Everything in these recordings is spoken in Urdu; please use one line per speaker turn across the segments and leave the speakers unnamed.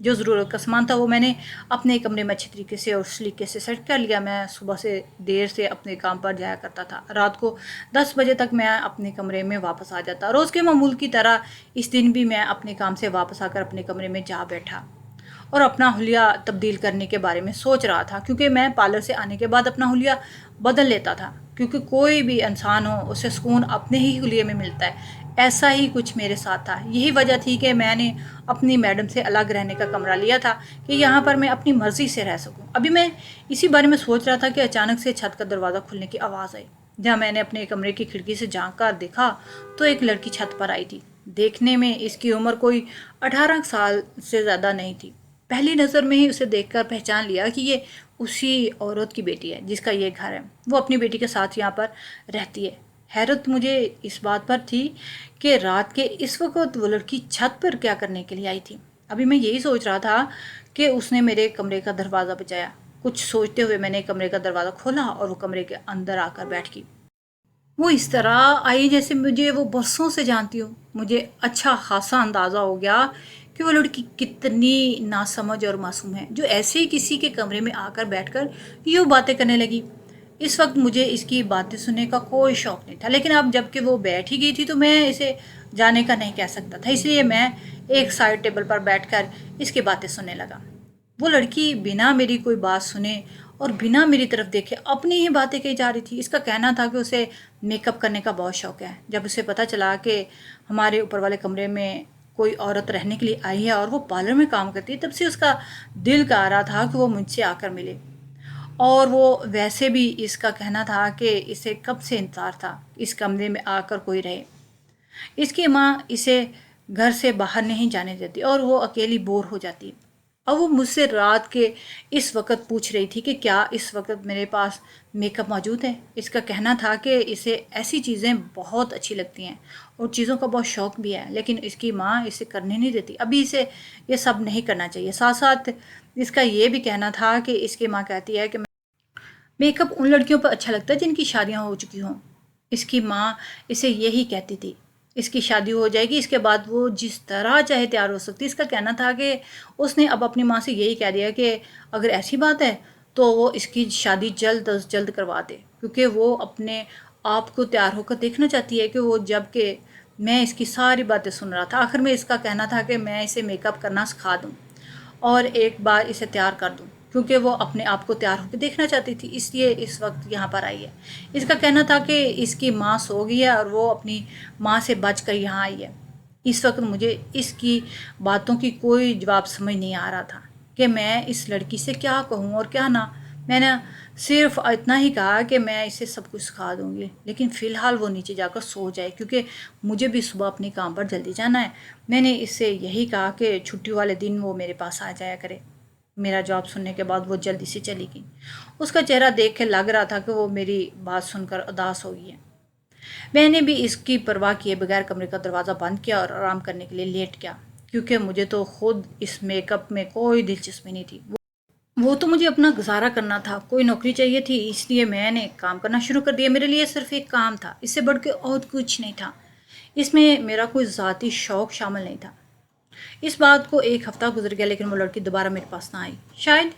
جو ضرورت کا سامان تھا وہ میں نے اپنے کمرے میں اچھی طریقے سے اور سلیقے سے سیٹ کر لیا۔ میں صبح سے دیر سے اپنے کام پر جایا کرتا تھا، رات کو 10 بجے تک میں اپنے کمرے میں واپس آ جاتا۔ روز کے معمول کی طرح اس دن بھی میں اپنے کام سے واپس آ کر اپنے کمرے میں جا بیٹھا اور اپنا حلیہ تبدیل کرنے کے بارے میں سوچ رہا تھا، کیونکہ میں پارلر سے آنے کے بعد اپنا حلیہ بدل لیتا تھا، کیونکہ کوئی بھی انسان ہو اسے سکون اپنے ہی حلیے میں ملتا ہے۔ ایسا ہی کچھ میرے ساتھ تھا۔ یہی وجہ تھی کہ میں نے اپنی میڈم سے الگ رہنے کا کمرہ لیا تھا کہ یہاں پر میں اپنی مرضی سے رہ سکوں۔ ابھی میں اسی بارے میں سوچ رہا تھا کہ اچانک سے چھت کا دروازہ کھلنے کی آواز آئی۔ جہاں میں نے اپنے کمرے کی کھڑکی سے جھانک کر دیکھا تو ایک لڑکی چھت پر آئی تھی۔ دیکھنے میں اس کی عمر کوئی 18 سال سے زیادہ نہیں تھی۔ پہلی نظر میں ہی اسے دیکھ کر پہچان لیا کہ یہ اسی عورت کی بیٹی ہے جس کا یہ گھر ہے۔ وہ اپنی بیٹی کے ساتھ یہاں پر رہتی ہے۔ حیرت مجھے اس بات پر تھی کہ رات کے اس وقت وہ لڑکی چھت پر کیا کرنے کے لیے آئی تھی۔ ابھی میں یہی سوچ رہا تھا کہ اس نے میرے کمرے کا دروازہ بجایا۔ کچھ سوچتے ہوئے میں نے کمرے کا دروازہ کھولا اور وہ کمرے کے اندر آ کر بیٹھ گئی۔ وہ اس طرح آئی جیسے مجھے وہ برسوں سے جانتی ہوں۔ مجھے اچھا خاصا اندازہ ہو گیا کہ وہ لڑکی کتنی ناسمجھ اور معصوم ہے، جو ایسے ہی کسی کے کمرے میں آ کر بیٹھ کر یوں باتیں کرنے لگی۔ اس وقت مجھے اس کی باتیں سننے کا کوئی شوق نہیں تھا، لیکن اب جب کہ وہ بیٹھ ہی گئی تھی تو میں اسے جانے کا نہیں کہہ سکتا تھا، اس لیے میں ایک سائڈ ٹیبل پر بیٹھ کر اس کی باتیں سننے لگا۔ وہ لڑکی بنا میری کوئی بات سنے اور بنا میری طرف دیکھے اپنی ہی باتیں کہی جا رہی تھی۔ اس کا کہنا تھا کہ اسے میک اپ کرنے کا بہت شوق ہے۔ جب اسے پتہ چلا کہ ہمارے اوپر والے کمرے میں کوئی عورت رہنے کے لیے آئی ہے اور وہ پارلر میں کام کرتی ہے، تب سے اس کا دل چاہ رہا تھا کہ وہ مجھ سے آ کر ملے۔ اور وہ ویسے بھی اس کا کہنا تھا کہ اسے کب سے انتظار تھا اس کمرے میں آ کر کوئی رہے۔ اس کی ماں اسے گھر سے باہر نہیں جانے دیتی اور وہ اکیلی بور ہو جاتی۔ اب وہ مجھ سے رات کے اس وقت پوچھ رہی تھی کہ کیا اس وقت میرے پاس میک اپ موجود ہے۔ اس کا کہنا تھا کہ اسے ایسی چیزیں بہت اچھی لگتی ہیں اور چیزوں کا بہت شوق بھی ہے، لیکن اس کی ماں اسے کرنے نہیں دیتی۔ ابھی اسے یہ سب نہیں کرنا چاہیے۔ ساتھ ساتھ اس کا یہ بھی کہنا تھا کہ اس کی ماں کہتی ہے کہ میک اپ ان لڑکیوں پر اچھا لگتا ہے جن کی شادیاں ہو چکی ہوں۔ اس کی ماں اسے یہی کہتی تھی۔ اس کی شادی ہو جائے گی، اس کے بعد وہ جس طرح چاہے تیار ہو سکتی۔ اس کا کہنا تھا کہ اس نے اب اپنی ماں سے یہی کہہ دیا کہ اگر ایسی بات ہے تو وہ اس کی شادی جلد از جلد کروا دے، کیونکہ وہ اپنے آپ کو تیار ہو کر دیکھنا چاہتی ہے کہ وہ جب کہ میں اس کی ساری باتیں سن رہا تھا۔ آخر میں اس کا کہنا تھا کہ میں اسے میک اپ کرنا سکھا دوں اور ایک بار اسے تیار کر دوں، کیونکہ وہ اپنے آپ کو تیار ہو کے دیکھنا چاہتی تھی، اس لیے اس وقت یہاں پر آئی ہے۔ اس کا کہنا تھا کہ اس کی ماں سو گئی ہے اور وہ اپنی ماں سے بچ کر یہاں آئی ہے۔ اس وقت مجھے اس کی باتوں کی کوئی جواب سمجھ نہیں آ رہا تھا کہ میں اس لڑکی سے کیا کہوں اور کیا نہ۔ میں نے صرف اتنا ہی کہا کہ میں اسے سب کچھ سکھا دوں گی، لیکن فی الحال وہ نیچے جا کر سو جائے، کیونکہ مجھے بھی صبح اپنے کام پر جلدی جانا ہے۔ میں نے اس سے یہی کہا کہ چھٹی والے دن وہ میرے پاس آ جایا کرے۔ میرا جواب سننے کے بعد وہ جلدی سے چلی گئی۔ اس کا چہرہ دیکھ کے لگ رہا تھا کہ وہ میری بات سن کر اداس ہو گئی ہے۔ میں نے بھی اس کی پرواہ کیے بغیر کمرے کا دروازہ بند کیا اور آرام کرنے کے لیے لیٹ گیا، کیونکہ مجھے تو خود اس میک اپ میں کوئی دلچسپی نہیں تھی۔ وہ تو مجھے اپنا گزارا کرنا تھا، کوئی نوکری چاہیے تھی، اس لیے میں نے کام کرنا شروع کر دیا۔ میرے لیے صرف ایک کام تھا، اس سے بڑھ کے اور کچھ نہیں تھا۔ اس میں میرا کوئی ذاتی شوق شامل نہیں تھا۔ اس بات کو ایک ہفتہ گزر گیا، لیکن وہ لڑکی دوبارہ میرے پاس نہ آئی۔ شاید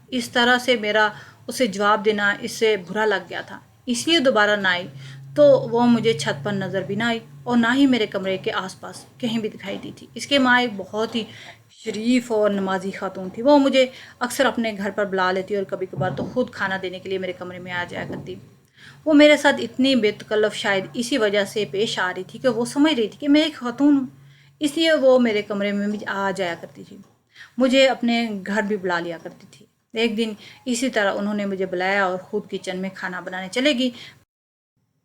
اس طرح سے میرا اسے جواب دینا اس سے برا لگ گیا تھا، اس لیے دوبارہ نہ آئی۔ تو وہ مجھے چھت پر نظر بھی نہ آئی اور نہ ہی میرے کمرے کے آس پاس کہیں بھی دکھائی دی تھی۔ اس کے ماں ایک بہت ہی شریف اور نمازی خاتون تھی۔ وہ مجھے اکثر اپنے گھر پر بلا لیتی اور کبھی کبھار تو خود کھانا دینے کے لیے میرے کمرے میں آ جایا کرتی۔ وہ میرے ساتھ اتنی بے تکلف شاید اسی وجہ سے پیش آ رہی تھی کہ وہ سمجھ رہی تھی کہ میں ایک خاتون ہوں، اس لیے وہ میرے کمرے میں بھی آ جایا کرتی تھی، مجھے اپنے گھر بھی بلا لیا کرتی تھی۔ ایک دن اسی طرح انہوں نے مجھے بلایا اور خود کچن میں کھانا بنانے چلے گی،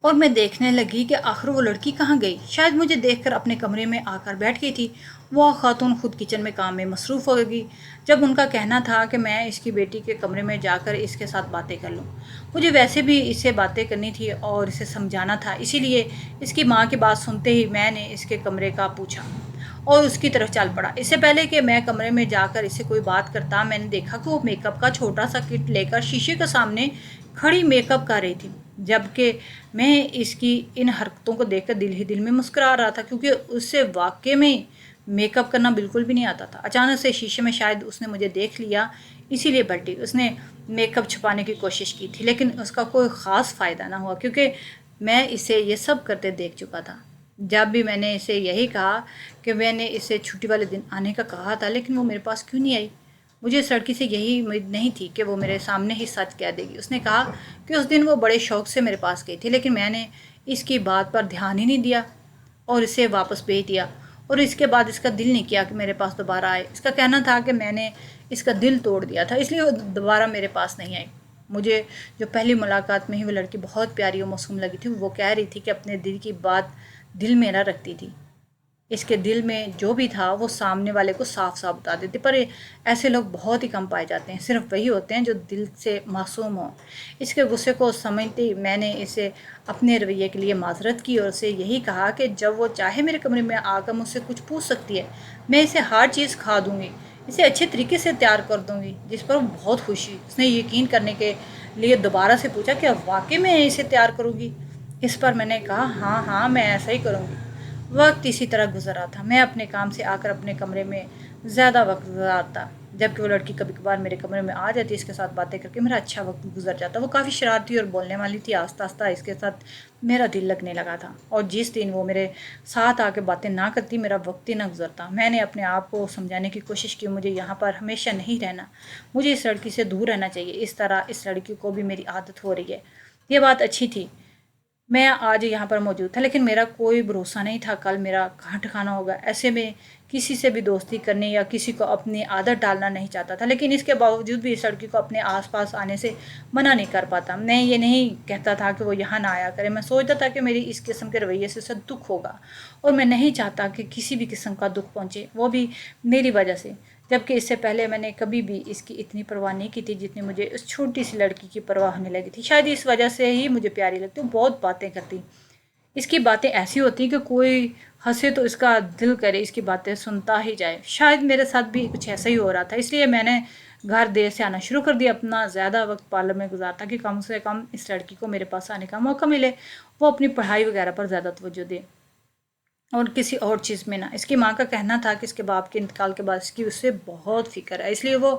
اور میں دیکھنے لگی کہ آخر وہ لڑکی کہاں گئی۔ شاید مجھے دیکھ کر اپنے کمرے میں آ کر بیٹھ گئی تھی۔ وہ خاتون خود کچن میں کام میں مصروف ہو گئی، جب ان کا کہنا تھا کہ میں اس کی بیٹی کے کمرے میں جا کر اس کے ساتھ باتیں کر لوں۔ مجھے ویسے بھی اس سے باتیں کرنی تھی اور اسے سمجھانا تھا، اسی لیے اس کی ماں کی بات سنتے ہی میں نے اس کے کمرے کا پوچھا اور اس کی طرف چل پڑا۔ اس سے پہلے کہ میں کمرے میں جا کر اسے کوئی بات کرتا، میں نے دیکھا کہ وہ میک اپ کا چھوٹا سا کٹ لے کر شیشے کے سامنے کھڑی میک اپ کر رہی تھی، جبکہ میں اس کی ان حرکتوں کو دیکھ کر دل ہی دل میں مسکرا رہا تھا، کیونکہ اس سے واقعی میں میک اپ کرنا بالکل بھی نہیں آتا تھا۔ اچانک سے شیشے میں شاید اس نے مجھے دیکھ لیا، اسی لیے پلٹی۔ اس نے میک اپ چھپانے کی کوشش کی تھی، لیکن اس کا کوئی خاص فائدہ نہ ہوا، کیونکہ میں اسے یہ سب کرتے دیکھ چکا تھا۔ جب بھی میں نے اسے یہی کہا کہ میں نے اسے چھٹی والے دن آنے کا کہا تھا، لیکن وہ میرے پاس کیوں نہیں آئی؟ مجھے اس لڑکی سے یہی امید نہیں تھی کہ وہ میرے سامنے ہی سچ کہہ دے گی۔ اس نے کہا کہ اس دن وہ بڑے شوق سے میرے پاس گئی تھی، لیکن میں نے اس کی بات پر دھیان ہی نہیں دیا اور اسے واپس بھیج دیا، اور اس کے بعد اس کا دل نہیں کیا کہ میرے پاس دوبارہ آئے۔ اس کا کہنا تھا کہ میں نے اس کا دل توڑ دیا تھا، اس لیے وہ دوبارہ میرے پاس نہیں آئی۔ مجھے جو پہلی ملاقات میں ہی وہ لڑکی بہت پیاری اور معصوم لگی تھی، وہ کہہ رہی تھی کہ اپنے دل کی بات دل میں نہ رکھتی تھی، اس کے دل میں جو بھی تھا وہ سامنے والے کو صاف صاف بتا دیتے، پر ایسے لوگ بہت ہی کم پائے جاتے ہیں، صرف وہی ہوتے ہیں جو دل سے معصوم ہوں۔ اس کے غصے کو سمجھتی میں نے اسے اپنے رویے کے لیے معذرت کی اور اسے یہی کہا کہ جب وہ چاہے میرے کمرے میں آ کر مجھ سے کچھ پوچھ سکتی ہے، میں اسے ہر چیز کھا دوں گی، اسے اچھے طریقے سے تیار کر دوں گی، جس پر وہ بہت خوشی۔ اس نے یقین کرنے کے لیے دوبارہ سے پوچھا کہ واقعی میں اسے تیار کروں گی؟ اس پر میں نے کہا ہاں ہاں، میں ایسا ہی کروں گی۔ وقت اسی طرح گزر رہا تھا، میں اپنے کام سے آ کر اپنے کمرے میں زیادہ وقت گزارتا، جبکہ وہ لڑکی کبھی کبھار میرے کمرے میں آ جاتی، اس کے ساتھ باتیں کر کے میرا اچھا وقت گزر جاتا۔ وہ کافی شرارتی اور بولنے والی تھی، آہستہ آہستہ اس کے ساتھ میرا دل لگنے لگا تھا، اور جس دن وہ میرے ساتھ آ کے باتیں نہ کرتی، میرا وقت ہی نہ گزرتا۔ میں نے اپنے آپ کو سمجھانے کی کوشش کی مجھے یہاں پر ہمیشہ نہیں رہنا، مجھے اس لڑکی سے دور رہنا چاہیے، اس طرح اس لڑکی کو بھی میری عادت ہو رہی ہے۔ یہ بات اچھی تھی، میں آج یہاں پر موجود تھا، لیکن میرا کوئی بھروسہ نہیں تھا کل میرا کہاں ٹھکانا ہوگا۔ ایسے میں کسی سے بھی دوستی کرنے یا کسی کو اپنی عادت ڈالنا نہیں چاہتا تھا، لیکن اس کے باوجود بھی اس لڑکی کو اپنے آس پاس آنے سے منع نہیں کر پاتا۔ میں یہ نہیں کہتا تھا کہ وہ یہاں نہ آیا کرے، میں سوچتا تھا کہ میری اس قسم کے رویے سے اسے دکھ ہوگا، اور میں نہیں چاہتا کہ کسی بھی قسم کا دکھ پہنچے، وہ بھی میری وجہ سے، جبکہ اس سے پہلے میں نے کبھی بھی اس کی اتنی پرواہ نہیں کی تھی جتنی مجھے اس چھوٹی سی لڑکی کی پرواہ ہونے لگی تھی۔ شاید اس وجہ سے ہی مجھے پیاری لگتی، وہ بہت باتیں کرتی، اس کی باتیں ایسی ہوتی کہ کوئی ہنسے تو اس کا دل کرے اس کی باتیں سنتا ہی جائے۔ شاید میرے ساتھ بھی کچھ ایسا ہی ہو رہا تھا، اس لیے میں نے گھر دیر سے آنا شروع کر دیا، اپنا زیادہ وقت پارلر میں گزارتا کہ کم سے کم اس لڑکی کو میرے پاس آنے کا موقع ملے، وہ اپنی پڑھائی وغیرہ پر زیادہ توجہ دے اور کسی اور چیز میں نہ۔ اس کی ماں کا کہنا تھا کہ اس کے باپ کے انتقال کے بعد اس کی اس سے بہت فکر ہے، اس لیے وہ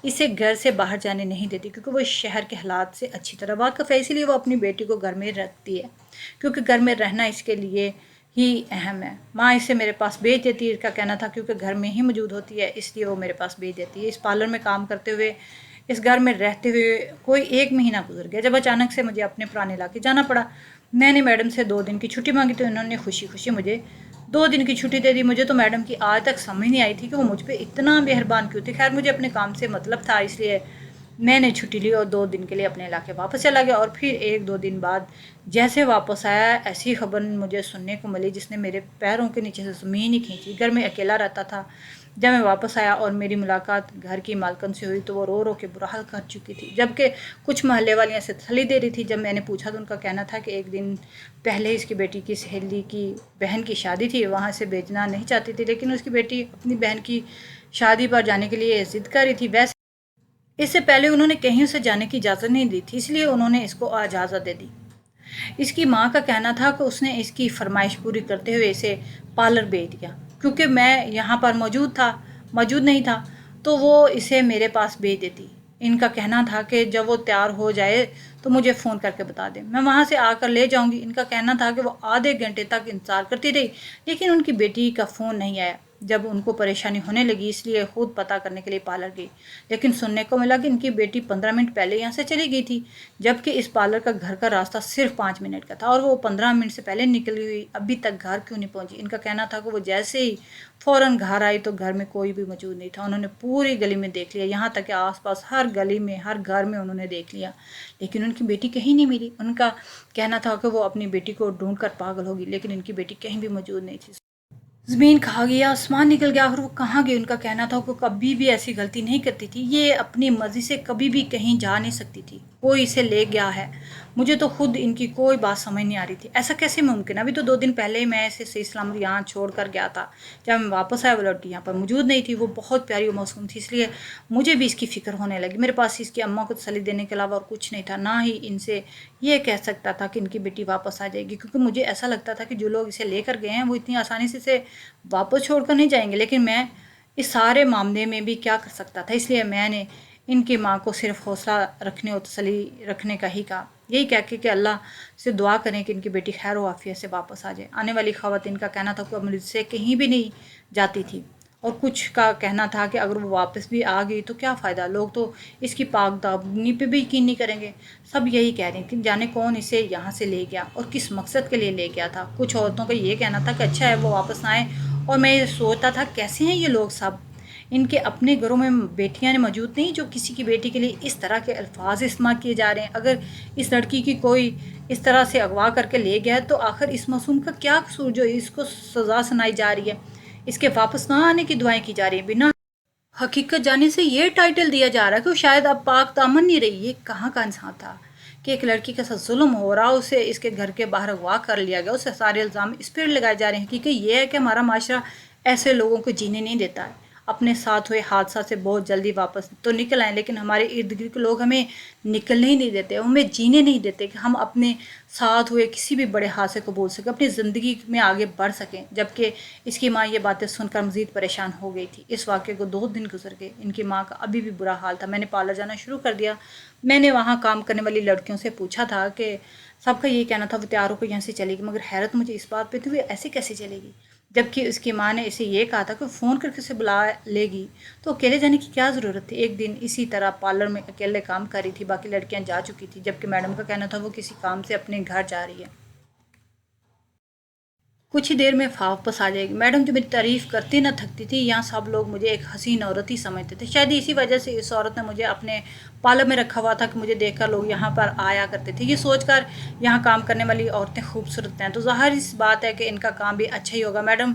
اسے گھر سے باہر جانے نہیں دیتی، کیونکہ وہ اس شہر کے حالات سے اچھی طرح واقف ہے، اسی لیے وہ اپنی بیٹی کو گھر میں رکھتی ہے، کیونکہ گھر میں رہنا اس کے لیے ہی اہم ہے۔ ماں اسے میرے پاس بھیج دیتی ہے، اس کا کہنا تھا کیونکہ گھر میں ہی موجود ہوتی ہے، اس لیے وہ میرے پاس بھیج دیتی ہے۔ اس پارلر میں کام کرتے ہوئے، اس گھر میں رہتے ہوئے کوئی 1 مہینہ گزر گیا، جب اچانک سے مجھے اپنے پرانے علاقے جانا پڑا۔ میں نے میڈم سے 2 دن کی چھٹی مانگی تو انہوں نے خوشی خوشی مجھے 2 دن کی چھٹی دے دی۔ مجھے تو میڈم کی آج تک سمجھ نہیں آئی تھی کہ وہ مجھ پہ اتنا مہربان کیوں تھی۔ خیر، مجھے اپنے کام سے مطلب تھا، اس لیے میں نے چھٹی لی اور 2 دن کے لیے اپنے علاقے واپس چلا گیا، اور پھر 1-2 دن بعد جیسے واپس آیا، ایسی خبر مجھے سننے کو ملی جس نے میرے پیروں کے نیچے سے زمین ہی کھینچی۔ گھر میں اکیلا رہتا تھا۔ جب میں واپس آیا اور میری ملاقات گھر کی مالکن سے ہوئی تو وہ رو رو کے برا حال کر چکی تھی، جبکہ کچھ محلے والیاں سے تسلی دے رہی تھی۔ جب میں نے پوچھا تو ان کا کہنا تھا کہ 1 دن پہلے اس کی بیٹی کی سہیلی کی بہن کی شادی تھی، وہاں سے بھیجنا نہیں چاہتی تھی، لیکن اس کی بیٹی اپنی بہن کی شادی پر جانے کے لیے ضد کر رہی تھی۔ ویسے اس سے پہلے انہوں نے کہیں اسے جانے کی اجازت نہیں دی تھی، اس لیے انہوں نے اس کو اجازت دے دی۔ اس کی ماں کا کہنا تھا کہ اس نے اس کی فرمائش پوری کرتے ہوئے اسے پارلر بھیج دیا، کیونکہ میں یہاں پر موجود نہیں تھا تو وہ اسے میرے پاس بھیج دیتی۔ ان کا کہنا تھا کہ جب وہ تیار ہو جائے تو مجھے فون کر کے بتا دیں، میں وہاں سے آ کر لے جاؤں گی۔ ان کا کہنا تھا کہ وہ آدھے گھنٹے تک انتظار کرتی رہی، لیکن ان کی بیٹی کا فون نہیں آیا۔ جب ان کو پریشانی ہونے لگی، اس لیے خود پتہ کرنے کے لیے پارلر گئی، لیکن سننے کو ملا کہ ان کی بیٹی 15 منٹ پہلے یہاں سے چلی گئی تھی، جبکہ اس پارلر کا گھر کا راستہ صرف 5 منٹ کا تھا، اور وہ 15 منٹ سے پہلے نکلی ہوئی ابھی تک گھر کیوں نہیں پہنچی۔ ان کا کہنا تھا کہ وہ جیسے ہی فوراً گھر آئی تو گھر میں کوئی بھی موجود نہیں تھا۔ انہوں نے پوری گلی میں دیکھ لیا، یہاں تک کہ آس پاس ہر گلی میں، ہر گھر میں انہوں نے دیکھ لیا، لیکن ان کی بیٹی کہیں نہیں ملی۔ ان کا کہنا تھا کہ وہ اپنی بیٹی کو ڈھونڈ کر پاگل ہوگی، لیکن ان کی بیٹی کہیں بھی موجود نہیں تھی۔ زمین کھا گیا، آسمان نکل گیا، آخر وہ کہاں گئی؟ ان کا کہنا تھا کہ کبھی بھی ایسی غلطی نہیں کرتی تھی، یہ اپنی مرضی سے کبھی بھی کہیں جا نہیں سکتی تھی۔ کوئی اسے لے گیا ہے۔ مجھے تو خود ان کی کوئی بات سمجھ نہیں آ رہی تھی، ایسا کیسے ممکن ہے؟ ابھی تو 2 دن پہلے ہی میں اسے صحیح سلامت یہاں چھوڑ کر گیا تھا۔ جب میں واپس آیا وہ لڑکی یہاں پر موجود نہیں تھی، وہ بہت پیاری و معصوم تھی، اس لیے مجھے بھی اس کی فکر ہونے لگی۔ میرے پاس اس کی اماں کو تسلی دینے کے علاوہ اور کچھ نہیں تھا، نہ ہی ان سے یہ کہہ سکتا تھا کہ ان کی بیٹی واپس آ جائے گی، کیونکہ مجھے ایسا لگتا تھا کہ جو لوگ اسے لے کر گئے ہیں وہ اتنی آسانی سے اسے واپس چھوڑ کر نہیں جائیں گے، لیکن میں اس سارے معاملے میں بھی کیا کر سکتا تھا؟ اس لیے میں نے ان کی ماں کو صرف حوصلہ رکھنے اور تسلی رکھنے کا ہی کہا، یہی کہہ کے کہ اللہ سے دعا کریں کہ ان کی بیٹی خیر و عافیت سے واپس آ جائے۔ آنے والی خواتین کا کہنا تھا کہ وہ مجھ سے کہیں بھی نہیں جاتی تھی، اور کچھ کا کہنا تھا کہ اگر وہ واپس بھی آ گئی تو کیا فائدہ، لوگ تو اس کی پاک دامنی پہ بھی یقین نہیں کریں گے۔ سب یہی کہہ رہی تھیں، جانے کون اسے یہاں سے لے گیا اور کس مقصد کے لیے لے گیا تھا۔ کچھ عورتوں کا یہ کہنا تھا کہ اچھا ہے وہ واپس نہ آئے، اور میں یہ سوچتا تھا کیسے ہیں یہ لوگ سب، ان کے اپنے گھروں میں بیٹیاں موجود نہیں جو کسی کی بیٹی کے لیے اس طرح کے الفاظ استعمال کیے جا رہے ہیں۔ اگر اس لڑکی کی کوئی اس طرح سے اغوا کر کے لے گیا ہے تو آخر اس معصوم کا کیا قصور جو اس کو سزا سنائی جا رہی ہے، اس کے واپس نہ آنے کی دعائیں کی جا رہی ہیں، بنا حقیقت جانے سے یہ ٹائٹل دیا جا رہا ہے کہ وہ شاید اب پاک دامن نہیں رہی۔ یہ کہاں کا انسان تھا کہ ایک لڑکی کے ساتھ ظلم ہو رہا، اسے اس کے گھر کے باہر اغوا کر لیا گیا، اسے سارے الزام اس پر لگائے جا رہے ہیں۔ حقیقت یہ ہے کہ ہمارا معاشرہ ایسے لوگوں کو جینے نہیں دیتا ہے۔ اپنے ساتھ ہوئے حادثہ سے بہت جلدی واپس تو نکل آئیں، لیکن ہمارے ارد گرد کے لوگ ہمیں نکلنے ہی نہیں دیتے، ہمیں جینے نہیں دیتے کہ ہم اپنے ساتھ ہوئے کسی بھی بڑے حادثے کو بول سکیں، اپنی زندگی میں آگے بڑھ سکیں۔ جبکہ اس کی ماں یہ باتیں سن کر مزید پریشان ہو گئی تھی۔ اس واقعے کو 2 دن گزر گئے، ان کی ماں کا ابھی بھی برا حال تھا۔ میں نے پارلر جانا شروع کر دیا۔ میں نے وہاں کام کرنے والی لڑکیوں سے پوچھا تھا کہ سب کا یہ کہنا تھا وہ تیار ہو کر یہاں سے چلے گی، مگر حیرت مجھے اس بات پہ تھی وہ ایسے کیسے چلے گی، جبکہ اس کی ماں نے اسے یہ کہا تھا کہ فون کر کے اسے بلا لے گی، تو اکیلے جانے کی کیا ضرورت تھی؟ ایک دن اسی طرح پارلر میں اکیلے کام کر رہی تھی، باقی لڑکیاں جا چکی تھی، جبکہ میڈم کا کہنا تھا وہ کسی کام سے اپنے گھر جا رہی ہے، کچھ ہی دیر میں واپس آ جائے گی۔ میڈم جو میری تعریف کرتی نہ تھکتی تھی، یہاں سب لوگ مجھے ایک حسین عورت ہی سمجھتے تھے، شاید اسی وجہ سے اس عورت نے مجھے اپنے پارلر میں رکھا ہوا تھا کہ مجھے دیکھ کر لوگ یہاں پر آیا کرتے تھے، یہ سوچ کر یہاں کام کرنے والی عورتیں خوبصورت ہیں تو ظاہر اس بات ہے کہ ان کا کام بھی اچھا ہی ہوگا۔ میڈم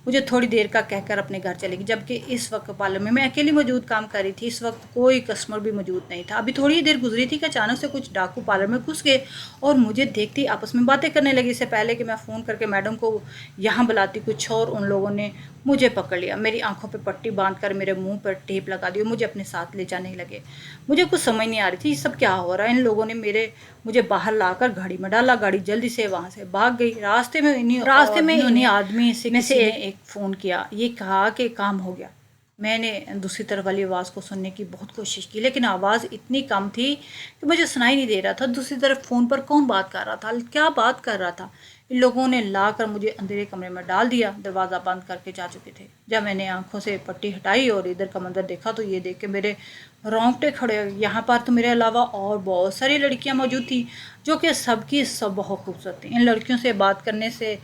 مجھے تھوڑی دیر کا کہہ کر اپنے گھر چلے گی، جبکہ اس وقت پارلر میں اکیلی موجود کام کر رہی تھی، اس وقت کوئی کسٹمر بھی موجود نہیں تھا۔ ابھی تھوڑی دیر گزری تھی کہ اچانک سے کچھ ڈاکو پارلر میں گھس گئے اور مجھے دیکھتے ہی آپس میں باتیں کرنے لگے۔ اس سے پہلے کہ میں فون کر کے میڈم کو یہاں بلاتی کچھ اور ان لوگوں نے مجھے پکڑ لیا، میری آنکھوں پہ پٹی باندھ کر میرے منہ پر ٹیپ لگا دی اور مجھے اپنے ساتھ لے جانے لگے۔ مجھے کچھ سمجھ نہیں آ رہی تھی یہ سب کیا ہو رہا ہے۔ ان لوگوں نے مجھے باہر لا کر گاڑی میں ڈالا، گاڑی جلدی سے وہاں سے بھاگ گئی۔ راستے میں انہیں آدمی میں سے ایک فون کیا، یہ کہا کہ کام ہو گیا۔ میں نے دوسری طرف والی آواز کو سننے کی بہت کوشش کی، لیکن آواز اتنی کم تھی کہ مجھے سنائی نہیں دے رہا تھا دوسری طرف فون پر کون بات کر رہا تھا، کیا بات کر رہا تھا۔ ان لوگوں نے لا کر مجھے اندھیرے کمرے میں ڈال دیا، دروازہ بند کر کے جا چکے تھے۔ جب میں نے آنکھوں سے پٹی ہٹائی اور ادھر کا منظر دیکھا تو یہ دیکھ کے میرے رونگٹے کھڑے ہوئے۔ یہاں پر تو میرے علاوہ اور بہت ساری لڑکیاں موجود تھیں جو کہ سب کی سب بہت خوبصورت تھیں۔ ان لڑکیوں سے بات کرنے سے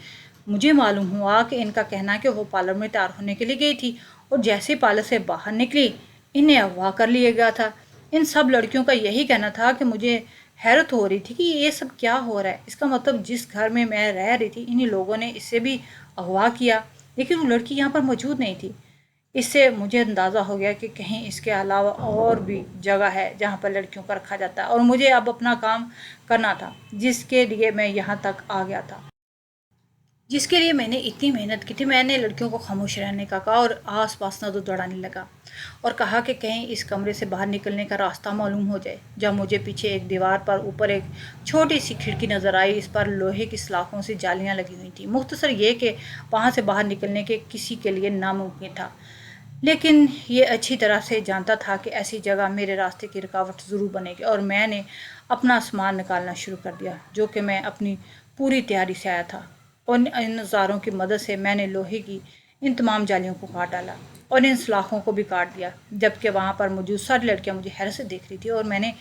مجھے معلوم ہوا کہ ان کا کہنا ہے کہ وہ پارلر میں تیار ہونے کے لیے گئی تھی اور جیسے پارلر سے باہر نکلی انہیں اغوا کر لیا گیا تھا۔ ان سب لڑکیوں کا یہی کہنا تھا کہ مجھے حیرت ہو رہی تھی کہ یہ سب کیا ہو رہا ہے، اس کا مطلب جس گھر میں میں رہ رہی تھی انہی لوگوں نے اسے بھی اغوا کیا، لیکن وہ لڑکی یہاں پر موجود نہیں تھی۔ اس سے مجھے اندازہ ہو گیا کہ کہیں اس کے علاوہ اور بھی جگہ ہے جہاں پر لڑکیوں کو رکھا جاتا ہے، اور مجھے اب اپنا کام کرنا تھا جس کے لیے میں یہاں تک آ گیا تھا، جس کے لیے میں نے اتنی محنت کی تھی۔ میں نے لڑکیوں کو خاموش رہنے کا کہا اور آس پاس نظر دوڑانے لگا اور کہا کہ کہیں اس کمرے سے باہر نکلنے کا راستہ معلوم ہو جائے۔ جب مجھے پیچھے ایک دیوار پر اوپر ایک چھوٹی سی کھڑکی نظر آئی، اس پر لوہے کی سلاخوں سے جالیاں لگی ہوئی تھیں، مختصر یہ کہ وہاں سے باہر نکلنے کے کسی کے لیے ناممکن تھا، لیکن یہ اچھی طرح سے جانتا تھا کہ ایسی جگہ میرے راستے کی رکاوٹ ضرور بنے گی، اور میں نے اپنا سامان نکالنا شروع کر دیا جو کہ میں اپنی پوری تیاری سے آیا تھا، اور ان اوزاروں کی مدد سے میں نے لوہے کی ان تمام جالیوں کو کاٹ ڈالا اور ان سلاخوں کو بھی کاٹ دیا، جبکہ وہاں پر موجود ساری لڑکیاں مجھے حیرت سے دیکھ رہی تھی اور میں نے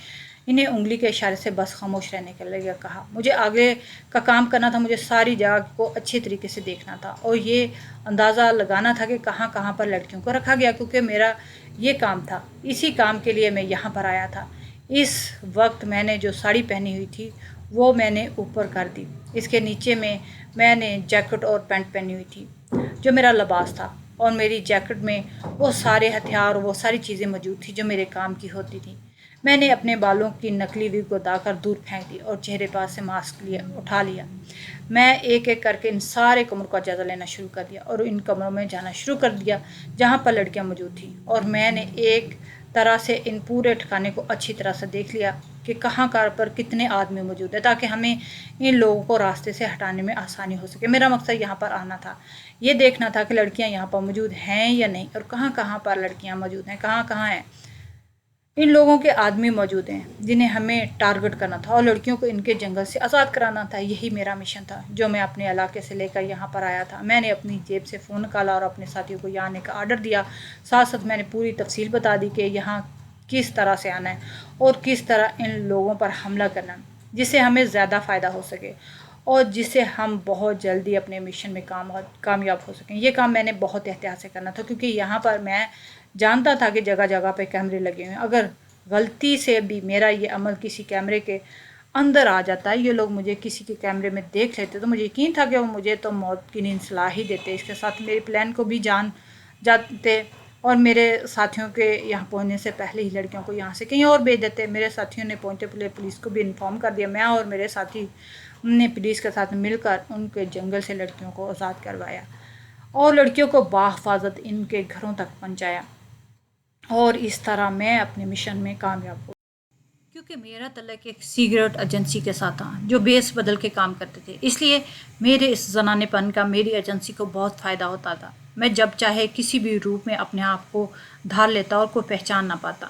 انہیں انگلی کے اشارے سے بس خاموش رہنے کے لیے کہا۔ مجھے آگے کا کام کرنا تھا، مجھے ساری جگہ کو اچھے طریقے سے دیکھنا تھا اور یہ اندازہ لگانا تھا کہ کہاں کہاں پر لڑکیوں کو رکھا گیا، کیونکہ میرا یہ کام تھا، اسی کام کے لیے میں یہاں پر آیا تھا۔ اس وقت میں نے جو ساڑی پہنی ہوئی تھی وہ میں نے اوپر کر دی، اس کے نیچے میں نے جیکٹ اور پینٹ پہنی ہوئی تھی جو میرا لباس تھا، اور میری جیکٹ میں وہ سارے ہتھیار اور وہ ساری چیزیں موجود تھیں جو میرے کام کی ہوتی تھیں۔ میں نے اپنے بالوں کی نکلی وگ اٹھا کر دور پھینک دی اور چہرے پاس سے ماسک اٹھا لیا۔ میں ایک ایک کر کے ان سارے کمروں کا جائزہ لینا شروع کر دیا اور ان کمروں میں جانا شروع کر دیا جہاں پر لڑکیاں موجود تھیں، اور میں نے ایک طرح سے ان پورے ٹھکانے کو اچھی طرح سے دیکھ لیا کہ کہاں کہاں پر کتنے آدمی موجود ہیں، تاکہ ہمیں ان لوگوں کو راستے سے ہٹانے میں آسانی ہو سکے۔ میرا مقصد یہاں پر آنا تھا، یہ دیکھنا تھا کہ لڑکیاں یہاں پر موجود ہیں یا نہیں، اور کہاں کہاں پر لڑکیاں موجود ہیں، کہاں کہاں ہیں ان لوگوں کے آدمی موجود ہیں جنہیں ہمیں ٹارگٹ کرنا تھا، اور لڑکیوں کو ان کے جنگل سے آزاد کرانا تھا۔ یہی میرا مشن تھا جو میں اپنے علاقے سے لے کر یہاں پر آیا تھا۔ میں نے اپنی جیب سے فون نکالا اور اپنے ساتھیوں کو یہاں آنے کا آرڈر دیا۔ ساتھ ساتھ میں نے پوری تفصیل بتا دی کہ یہاں کس طرح سے آنا ہے اور کس طرح ان لوگوں پر حملہ کرنا ہے جس سے ہمیں زیادہ فائدہ ہو سکے اور جس سے ہم بہت جلدی اپنے مشن میں کامیاب ہو سکیں۔ یہ کام میں نے بہت احتیاط سے کرنا تھا، کیونکہ یہاں پر میں جانتا تھا کہ جگہ جگہ پہ کیمرے لگے ہوئے ہیں۔ اگر غلطی سے بھی میرا یہ عمل کسی کیمرے کے اندر آ جاتا ہے، یہ لوگ مجھے کسی کے کیمرے میں دیکھ لیتے، تو مجھے یقین تھا کہ وہ مجھے تو موت کی نیند سلا ہی دیتے۔ اس کے ساتھ میری پلان کو بھی جان جاتے اور میرے ساتھیوں کے یہاں پہنچنے سے پہلے ہی لڑکیوں کو یہاں سے کہیں اور بھیج دیتے۔ میرے ساتھیوں نے پہنچتے پہلے پولیس کو بھی انفارم کر دیا۔ میں اور میرے ساتھی نے پولیس کے ساتھ مل کر ان کے جنگل سے لڑکیوں کو آزاد کروایا اور لڑکیوں کو بحفاظت ان کے گھروں تک پہنچایا، اور اس طرح میں اپنے مشن میں کامیاب ہوا۔ کیونکہ میرا تعلق ایک سیکرٹ ایجنسی کے ساتھ تھا جو بیس بدل کے کام کرتے تھے، اس لیے میرے اس زنانے پن کا میری ایجنسی کو بہت فائدہ ہوتا تھا۔ میں جب چاہے کسی بھی روپ میں اپنے آپ کو دھار لیتا اور کوئی پہچان نہ پاتا۔